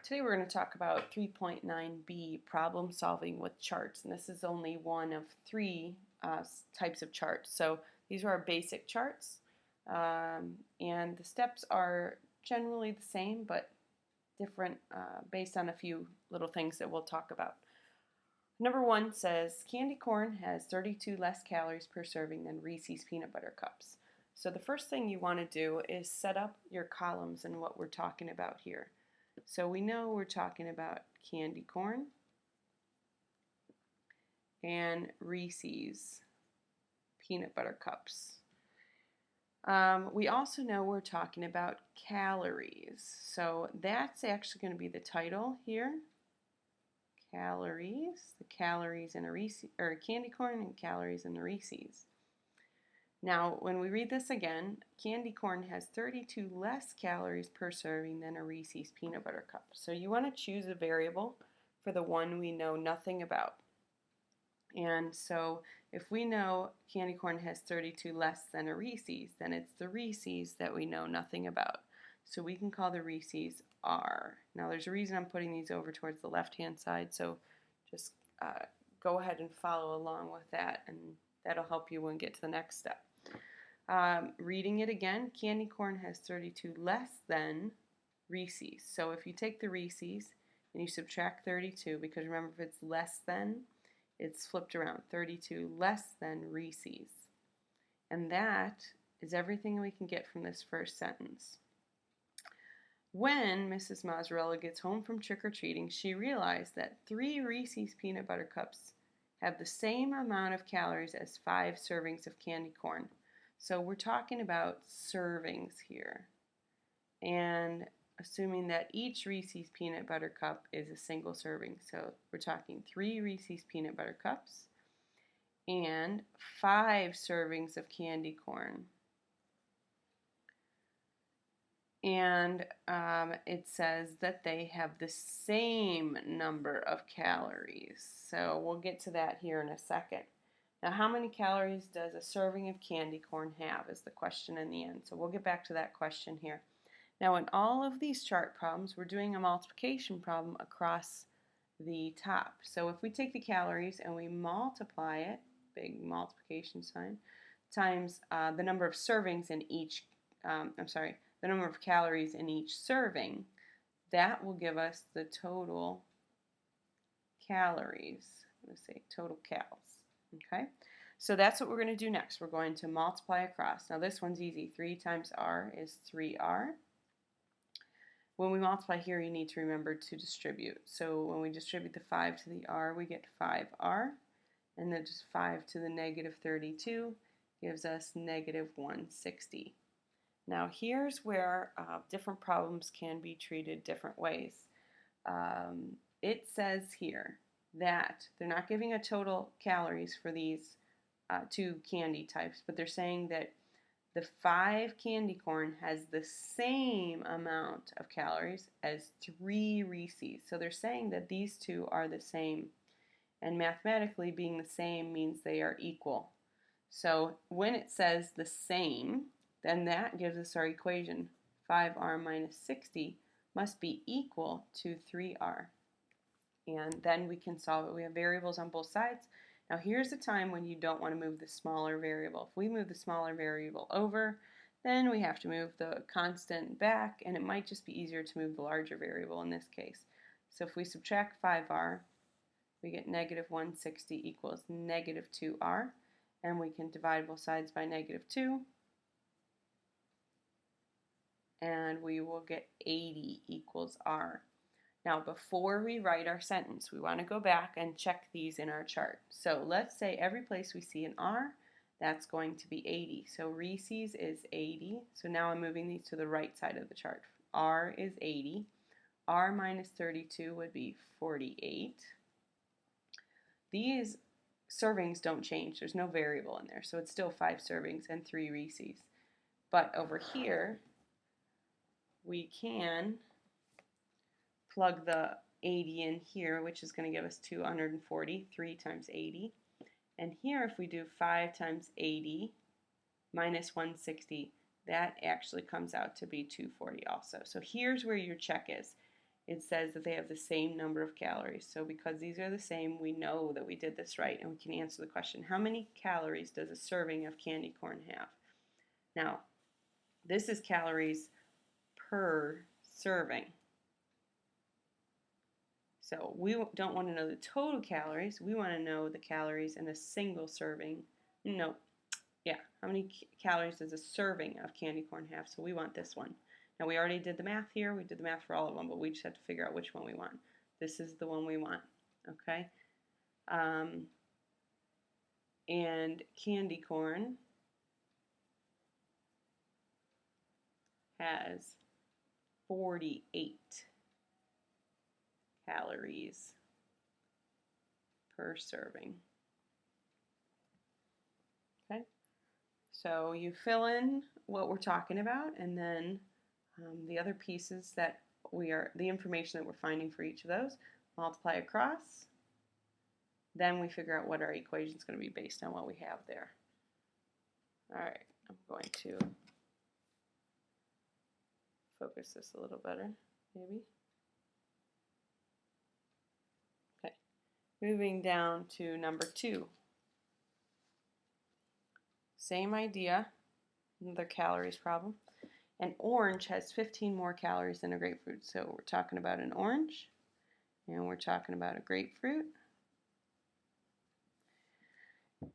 Today we're going to talk about 3.9b, problem solving with charts, and this is only one of three types of charts. So these are our basic charts, and the steps are generally the same but different based on a few little things that we'll talk about. Number one says candy corn has 32 less calories per serving than Reese's peanut butter cups. So the first thing you want to do is set up your columns and what we're talking about here. So we know we're talking about candy corn and Reese's peanut butter cups. We also know we're talking about calories. So that's actually going to be the title here. Calories, the calories in a Reese's, or candy corn and calories in the Reese's. Now, when we read this again, candy corn has 32 less calories per serving than a Reese's peanut butter cup. So you want to choose a variable for the one we know nothing about. And so if we know candy corn has 32 less than a Reese's, then it's the Reese's that we know nothing about. So we can call the Reese's R. Now there's a reason I'm putting these over towards the left-hand side, so just go ahead and follow along with that, and that'll help you when we get to the next step. Reading it again, candy corn has 32 less than Reese's. So if you take the Reese's and you subtract 32, because remember if it's less than, it's flipped around, 32 less than Reese's. And that is everything we can get from this first sentence. When Mrs. Mozzarella gets home from trick-or-treating, she realized that 3 Reese's peanut butter cups have the same amount of calories as 5 servings of candy corn. So we're talking about servings here. And assuming that each Reese's peanut butter cup is a single serving. So we're talking 3 Reese's peanut butter cups and 5 servings of candy corn. And it says that they have the same number of calories. So we'll get to that here in a second. Now, how many calories does a serving of candy corn have is the question in the end. So we'll get back to that question here. Now, in all of these chart problems, we're doing a multiplication problem across the top. So if we take the calories and we multiply it, big multiplication sign, times the number of servings in each, the number of calories in each serving, that will give us the total calories. Let's say total calories. Okay, so that's what we're going to do next. We're going to multiply across. Now this one's easy. 3 times r is 3r. When we multiply here, you need to remember to distribute. So when we distribute the 5 to the r, we get 5r. And then just 5 to the negative 32 gives us negative 160. Now here's where different problems can be treated different ways. It says here that they're not giving a total calories for these 2 candy types, but they're saying that the 5 candy corn has the same amount of calories as 3 Reese's. So they're saying that these 2 are the same, and mathematically being the same means they are equal. So when it says the same, then that gives us our equation. 5r minus 60 must be equal to 3r. And then we can solve it. We have variables on both sides. Now here's the time when you don't want to move the smaller variable. If we move the smaller variable over, then we have to move the constant back, and it might just be easier to move the larger variable in this case. So if we subtract 5r, we get negative 160 equals negative 2r, and we can divide both sides by negative 2, and we will get 80 equals r. Now before we write our sentence, we want to go back and check these in our chart. So let's say every place we see an r, that's going to be 80. So Reese's is 80. So now I'm moving these to the right side of the chart. R is 80. R minus 32 would be 48. These servings don't change. There's no variable in there. So it's still 5 servings and 3 Reese's. But over here, we can plug the 80 in here, which is going to give us 240, 3 times 80. And here, if we do 5 times 80 minus 160, that actually comes out to be 240 also. So here's where your check is. it says that they have the same number of calories. So because these are the same, we know that we did this right, and we can answer the question, how many calories does a serving of candy corn have? Now, this is calories per serving. So we don't want to know the total calories. We want to know the calories in a single serving. No, yeah, how many calories does a serving of candy corn have? So we want this one. Now we already did the math here. We did the math for all of them, but we just have to figure out which one we want. This is the one we want, okay? And candy corn has 48 calories per serving. Okay, so you fill in what we're talking about, and then the other pieces that the information that we're finding for each of those, multiply across, then we figure out what our equation is going to be based on what we have there. All right, I'm going to focus this a little better, maybe. Okay, moving down to number 2. Same idea, another calories problem. An orange has 15 more calories than a grapefruit. So we're talking about an orange, and we're talking about a grapefruit.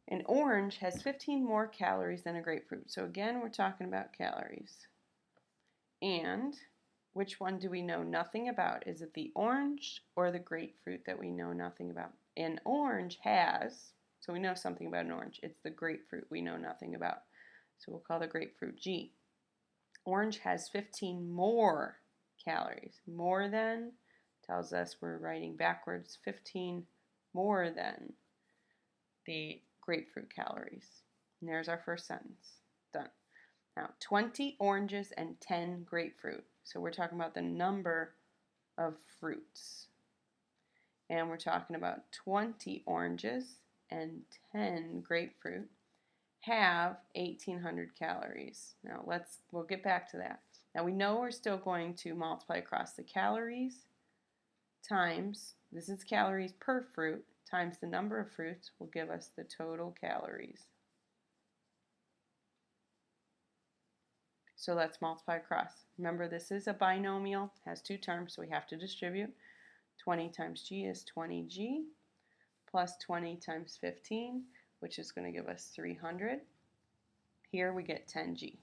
An orange has 15 more calories than a grapefruit. So again, we're talking about calories. And which one do we know nothing about? Is it the orange or the grapefruit that we know nothing about? An orange has, so we know something about an orange. It's the grapefruit we know nothing about. So we'll call the grapefruit G. Orange has 15 more calories. More than tells us we're writing backwards. 15 more than the grapefruit calories. And there's our first sentence. Done. Now, 20 oranges and 10 grapefruit. So we're talking about the number of fruits. And we're talking about 20 oranges and 10 grapefruit have 1,800 calories. Now we'll get back to that. Now we know we're still going to multiply across the calories times, this is calories per fruit, times the number of fruits will give us the total calories. So let's multiply across. Remember, this is a binomial, has 2 terms, so we have to distribute. 20 times g is 20g, plus 20 times 15, which is going to give us 300. Here we get 10g.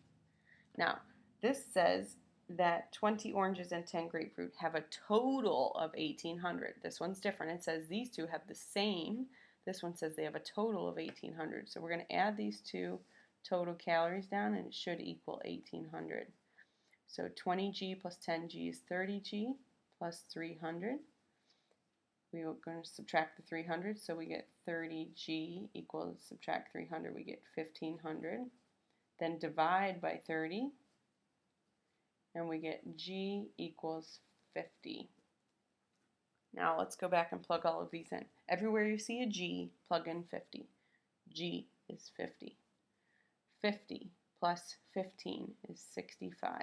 Now, this says that 20 oranges and 10 grapefruit have a total of 1,800. This one's different. It says these two have the same. This one says they have a total of 1,800. So we're going to add these two total calories down, and it should equal 1,800. So 20g plus 10g is 30g plus 300. We are going to subtract the 300, so we get 30g equals, subtract 300, we get 1,500. Then divide by 30, and we get g equals 50. Now let's go back and plug all of these in. Everywhere you see a g, plug in 50. G is 50. 50 plus 15 is 65.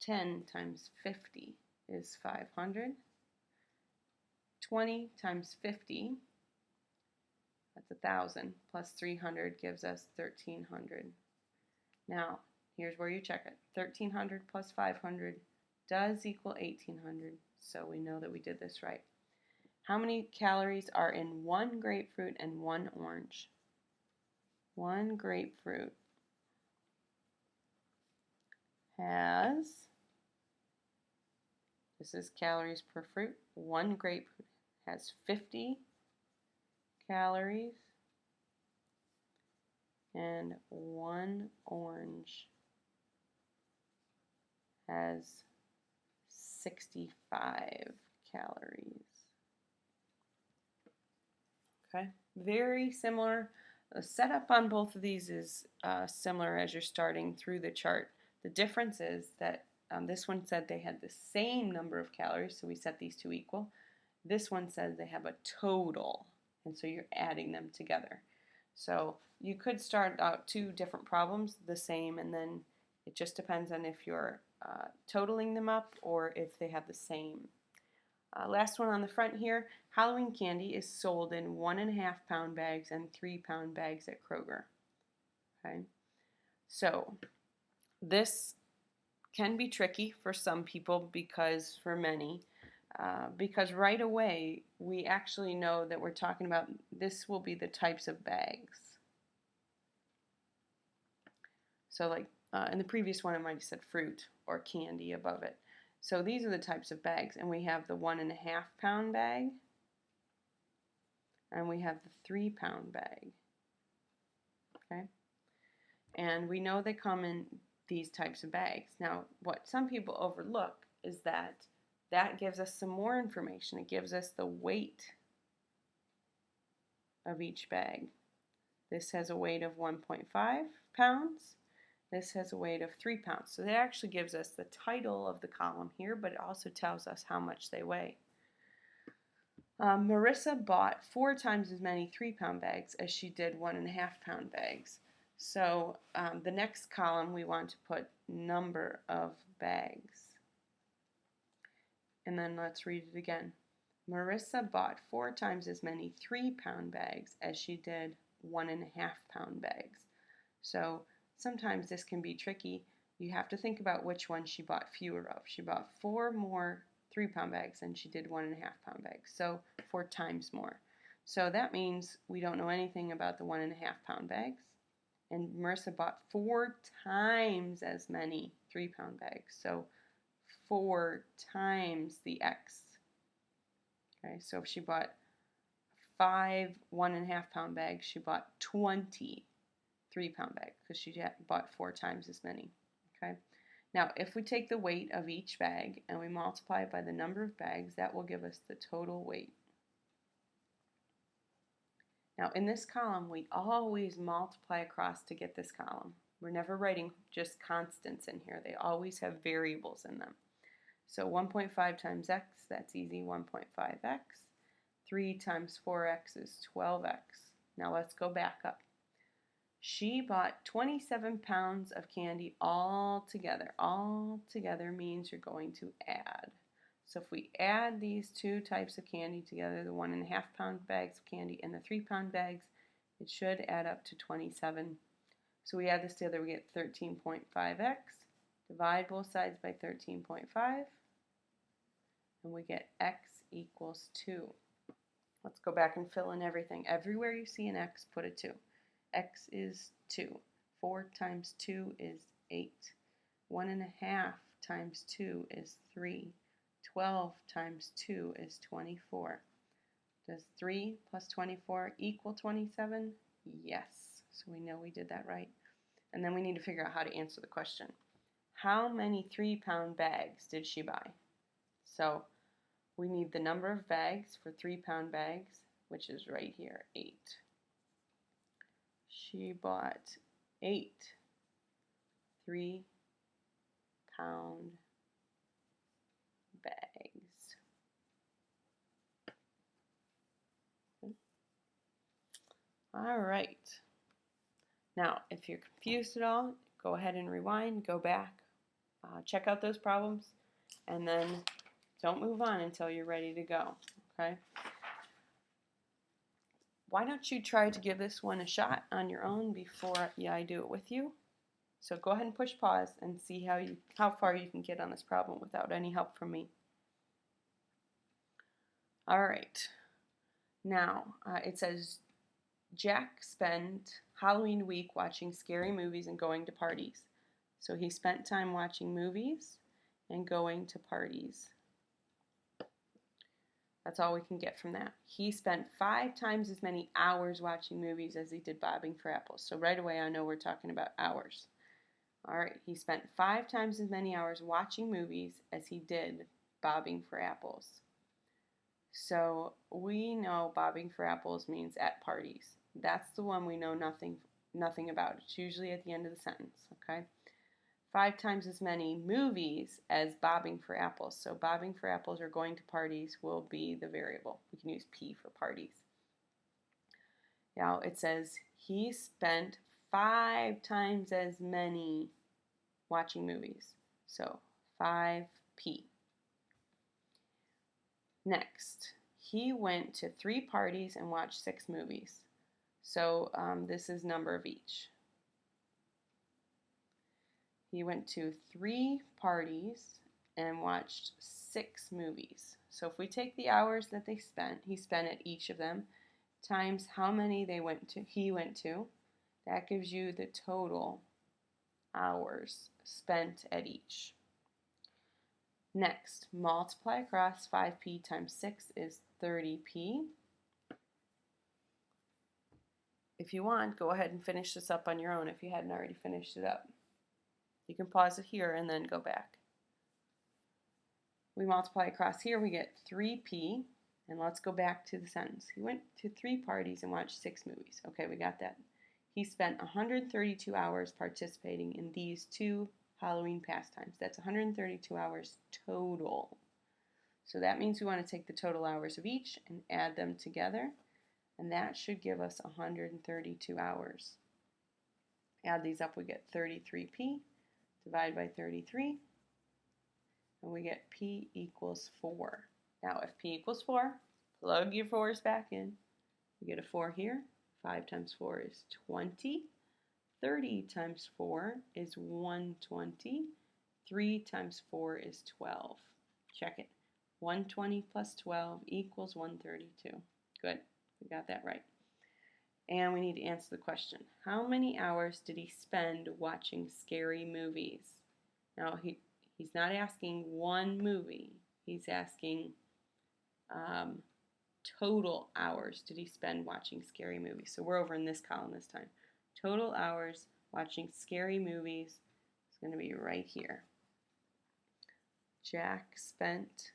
10 times 50 is 500. 20 times 50, that's 1,000, plus 300 gives us 1,300. Now, here's where you check it. 1,300 plus 500 does equal 1,800, so we know that we did this right. How many calories are in 1 grapefruit and 1 orange? 1 grapefruit has, this is calories per fruit, 1 grapefruit has 50 calories, and 1 orange has 65 calories. Okay, very similar. The setup on both of these is similar as you're starting through the chart. The difference is that this one said they had the same number of calories, so we set these two equal. This one says they have a total, and so you're adding them together. So you could start out 2 different problems the same, and then it just depends on if you're totaling them up or if they have the same. Last one on the front here, Halloween candy is sold in 1.5 pound bags and 3 pound bags at Kroger. Okay, so this can be tricky for some people because right away we actually know that we're talking about this will be the types of bags. So like in the previous one, I might have said fruit or candy above it. So these are the types of bags, and we have the 1.5 pound bag, and we have the 3 pound bag. Okay, and we know they come in these types of bags. Now, what some people overlook is that gives us some more information. It gives us the weight of each bag. This has a weight of 1.5 pounds. This has a weight of 3 pounds. So that actually gives us the title of the column here, but it also tells us how much they weigh. Marissa bought 4 times as many 3 pound bags as she did 1.5 pound bags. So the next column we want to put number of bags. And then let's read it again. Marissa bought 4 times as many 3 pound bags as she did 1.5 pound bags. So sometimes this can be tricky. You have to think about which one she bought fewer of. She bought 4 more 3 pound bags than she did 1.5 pound bags. So 4 times more. So that means we don't know anything about the 1.5 pound bags. And Marissa bought 4 times as many 3 pound bags. So 4 times the X. Okay, so if she bought 5 1.5 pound bags, she bought 20 3 pound bags because she bought 4 times as many. Okay, now if we take the weight of each bag and we multiply it by the number of bags, that will give us the total weight. Now in this column, we always multiply across to get this column. We're never writing just constants in here. They always have variables in them. So 1.5 times x, that's easy, 1.5x. 3 times 4x is 12x. Now let's go back up. She bought 27 pounds of candy all together. All together means you're going to add. So if we add these 2 types of candy together, the 1.5 pound bags of candy and the 3 pound bags, it should add up to 27. So we add this together, we get 13.5x. Divide both sides by 13.5, and we get x equals 2. Let's go back and fill in everything. Everywhere you see an x, put a 2. X is 2. 4 times 2 is 8. 1.5 times 2 is 3. 12 times 2 is 24. Does 3 plus 24 equal 27? Yes. So we know we did that right. And then we need to figure out how to answer the question. How many 3 pound bags did she buy? So we need the number of bags for 3 pound bags, which is right here, 8. She bought 8 3 pound bags. All right. Now, if you're confused at all, go ahead and rewind, go back, check out those problems, and then don't move on until you're ready to go, okay? Why don't you try to give this one a shot on your own before I do it with you? So go ahead and push pause and see how far you can get on this problem without any help from me. All right. Now, it says Jack spent Halloween week watching scary movies and going to parties. So he spent time watching movies and going to parties. That's all we can get from that. He spent 5 times as many hours watching movies as he did bobbing for apples. So right away I know we're talking about hours. All right, he spent 5 times as many hours watching movies as he did bobbing for apples. So we know bobbing for apples means at parties. That's the one we know nothing about. It's usually at the end of the sentence, okay? 5 times as many movies as bobbing for apples. So bobbing for apples or going to parties will be the variable. We can use P for parties. Now it says he spent 5 times as many watching movies. So 5p. Next, he went to 3 parties and watched 6 movies. So this is number of each. He went to 3 parties and watched 6 movies. So if we take the hours that he spent at each of them, times how many he went to, that gives you the total hours spent at each. Next, multiply across. 5p times 6 is 30p. If you want, go ahead and finish this up on your own if you hadn't already finished it up. You can pause it here and then go back. We multiply across here, we get 3p, and let's go back to the sentence. He went to 3 parties and watched 6 movies. Okay, we got that. He spent 132 hours participating in these 2 Halloween pastimes. That's 132 hours total. So that means we want to take the total hours of each and add them together, and that should give us 132 hours. Add these up, we get 33p. Divide by 33, and we get p equals 4. Now if p equals 4, plug your 4's back in. You get a 4 here. 5 times 4 is 20. 30 times 4 is 120. 3 times 4 is 12. Check it. 120 plus 12 equals 132. Good. We got that right. And we need to answer the question. How many hours did he spend watching scary movies? Now, he's not asking one movie. He's asking total hours did he spend watching scary movies. So we're over in this column this time. Total hours watching scary movies is going to be right here. Jack spent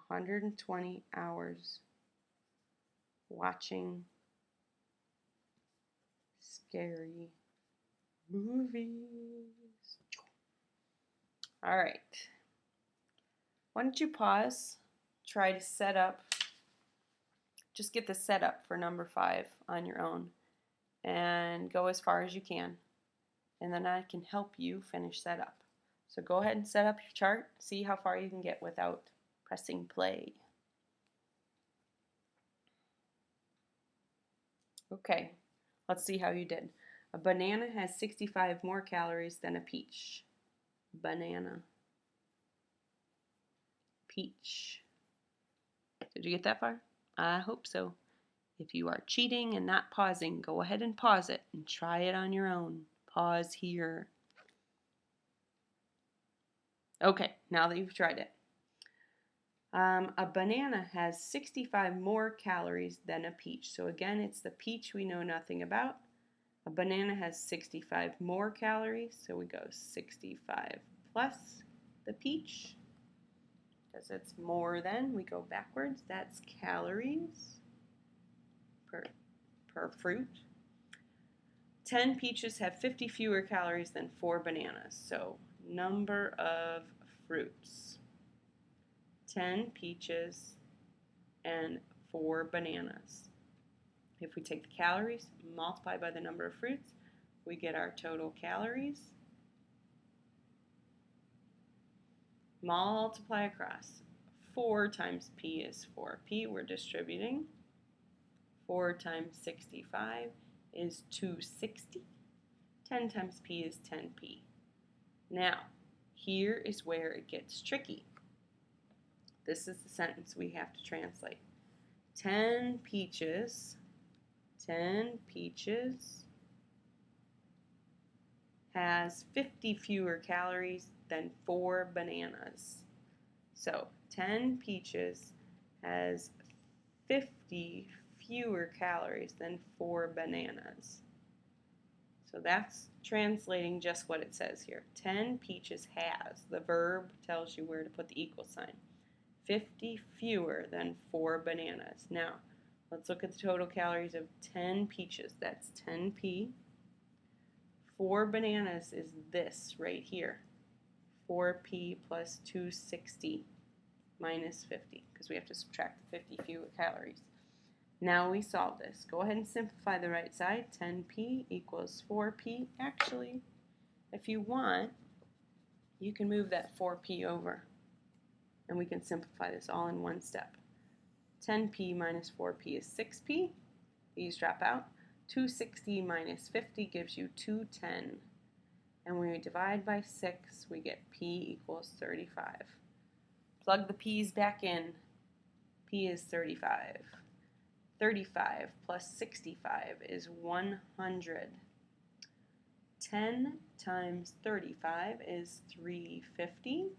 120 hours watching scary movies. All right. Why don't you pause, try to set up, just get the setup for number 5 on your own and go as far as you can. And then I can help you finish that up. So go ahead and set up your chart, see how far you can get without pressing play. Okay, let's see how you did. A banana has 65 more calories than a peach. Banana. Peach. Did you get that far? I hope so. If you are cheating and not pausing, go ahead and pause it and try it on your own. Pause here. Okay, now that you've tried it. A banana has 65 more calories than a peach. So again, it's the peach we know nothing about. A banana has 65 more calories, so we go 65 plus the peach, because it's more than, we go backwards. That's calories per fruit. 10 peaches have 50 fewer calories than 4 bananas. So number of fruits. 10 peaches and 4 bananas. If we take the calories, multiply by the number of fruits, we get our total calories. Multiply across. 4 times p is 4p. We're distributing. 4 times 65 is 260. 10 times p is 10p. Now, here is where it gets tricky. This is the sentence we have to translate. 10 peaches has 50 fewer calories than 4 bananas. So 10 peaches has 50 fewer calories than 4 bananas. So that's translating just what it says here. 10 peaches has. The verb tells you where to put the equal sign. 50 fewer than 4 bananas. Now, let's look at the total calories of 10 peaches. That's 10p. 4 bananas is this right here. 4p plus 260 minus 50, because we have to subtract the 50 fewer calories. Now we solve this. Go ahead and simplify the right side. 10p equals 4p. Actually, if you want, you can move that 4p over, and we can simplify this all in one step. 10p minus 4p is 6p. These drop out. 260 minus 50 gives you 210. And when we divide by 6, we get p equals 35. Plug the p's back in. P is 35. 35 plus 65 is 100. 10 times 35 is 350.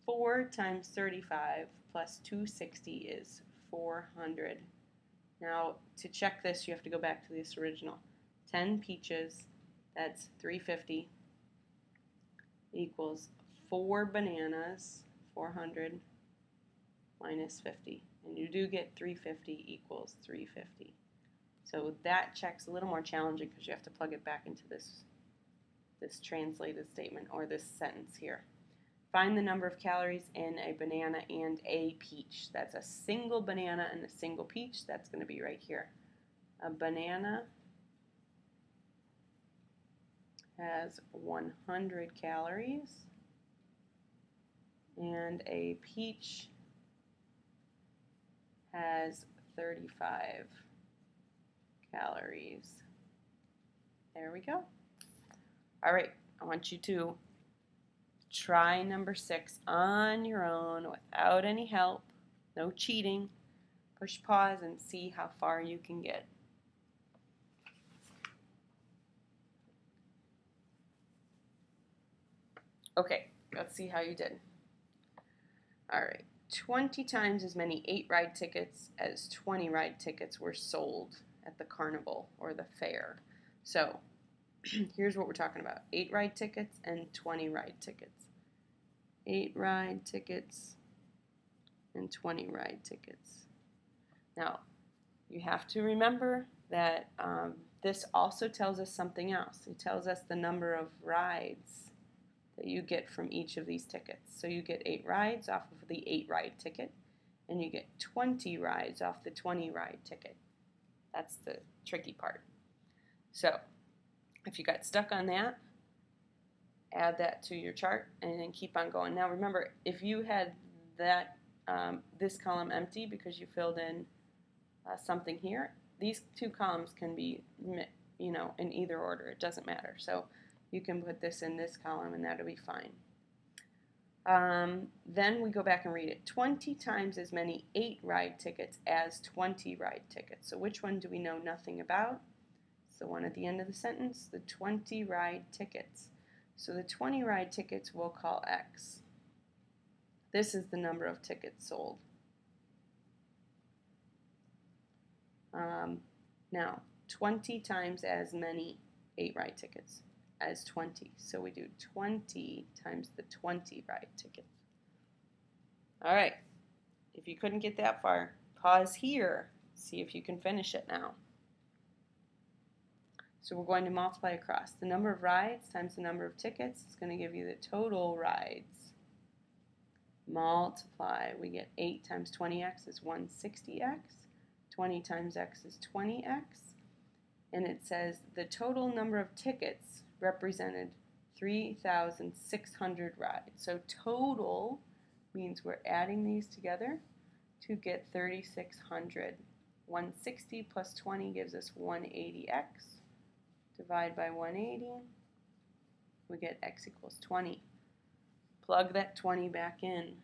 4 times 35 plus 260 is 400. Now, to check this, you have to go back to this original. 10 peaches, that's 350, equals 4 bananas, 400, minus 50. And you do get 350 equals 350. So that check's a little more challenging because you have to plug it back into this translated statement or this sentence here. Find the number of calories in a banana and a peach. That's a single banana and a single peach. That's going to be right here. A banana has 100 calories and a peach has 35 calories. There we go. All right, I want you to try number 6 on your own without any help, no cheating. Push pause and see how far you can get. Okay, let's see how you did. All right, 20 times as many 8 ride tickets as 20 ride tickets were sold at the carnival or the fair. So here's what we're talking about. 8 ride tickets and 20 ride tickets. 8 ride tickets and 20 ride tickets. Now, you have to remember that this also tells us something else. It tells us the number of rides that you get from each of these tickets. So you get 8 rides off of the 8 ride ticket, and you get 20 rides off the 20 ride ticket. That's the tricky part. So if you got stuck on that, add that to your chart and then keep on going. Now remember, if you had that this column empty because you filled in something here, these 2 columns can be in either order. It doesn't matter. So you can put this in this column and that'll be fine. Then we go back and read it. 20 times as many 8 ride tickets as 20 ride tickets. So which one do we know nothing about? It's the one at the end of the sentence, the 20 ride tickets. So the 20 ride tickets we'll call X. This is the number of tickets sold. Now, 20 times as many 8 ride tickets as 20. So we do 20 times the 20 ride tickets. All right. If you couldn't get that far, pause here. See if you can finish it now. So we're going to multiply across. The number of rides times the number of tickets is going to give you the total rides. Multiply. We get 8 times 20x is 160x. 20 times x is 20x. And it says the total number of tickets represented 3,600 rides. So total means we're adding these together to get 3,600. 160 plus 20 gives us 180x. Divide by 180, we get x equals 20. Plug that 20 back in.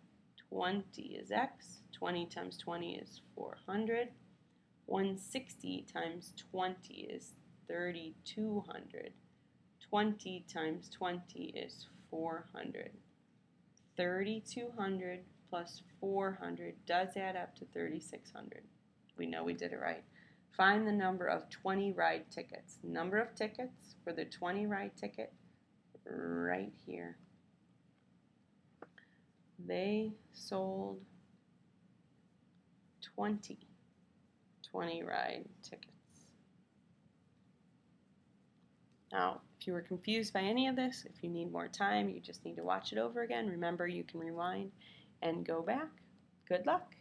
20 is x. 20 times 20 is 400. 160 times 20 is 3,200. 20 times 20 is 400. 3,200 plus 400 does add up to 3,600. We know we did it right. Find the number of 20 ride tickets. Number of tickets for the 20 ride ticket right here. They sold 20 ride tickets. Now, if you were confused by any of this, if you need more time, you just need to watch it over again. Remember, you can rewind and go back. Good luck.